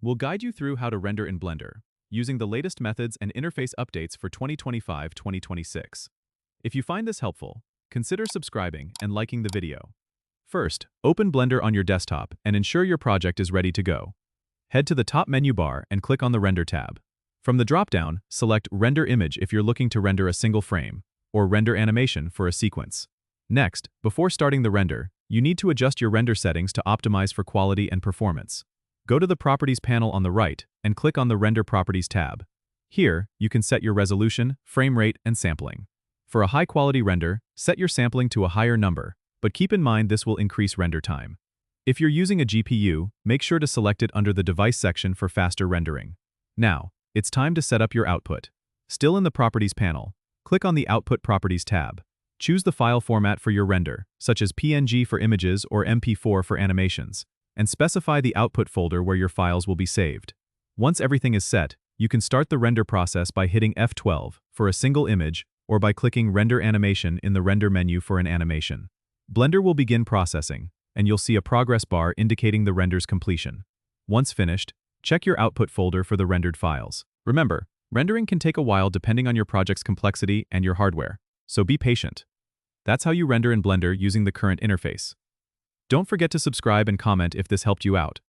We'll guide you through how to render in Blender, using the latest methods and interface updates for 2025-2026. If you find this helpful, consider subscribing and liking the video. First, open Blender on your desktop and ensure your project is ready to go. Head to the top menu bar and click on the Render tab. From the drop-down, select Render Image if you're looking to render a single frame, or Render Animation for a sequence. Next, before starting the render, you need to adjust your render settings to optimize for quality and performance. Go to the Properties panel on the right and click on the Render Properties tab. Here, you can set your resolution, frame rate, and sampling. For a high-quality render, set your sampling to a higher number, but keep in mind this will increase render time. If you're using a GPU, make sure to select it under the Device section for faster rendering. Now, it's time to set up your output. Still in the Properties panel, click on the Output Properties tab. Choose the file format for your render, such as PNG for images or MP4 for animations, and specify the output folder where your files will be saved. Once everything is set, you can start the render process by hitting F12 for a single image or by clicking Render Animation in the Render menu for an animation. Blender will begin processing, and you'll see a progress bar indicating the render's completion. Once finished, check your output folder for the rendered files. Remember, rendering can take a while depending on your project's complexity and your hardware, so be patient. That's how you render in Blender using the current interface. Don't forget to subscribe and comment if this helped you out.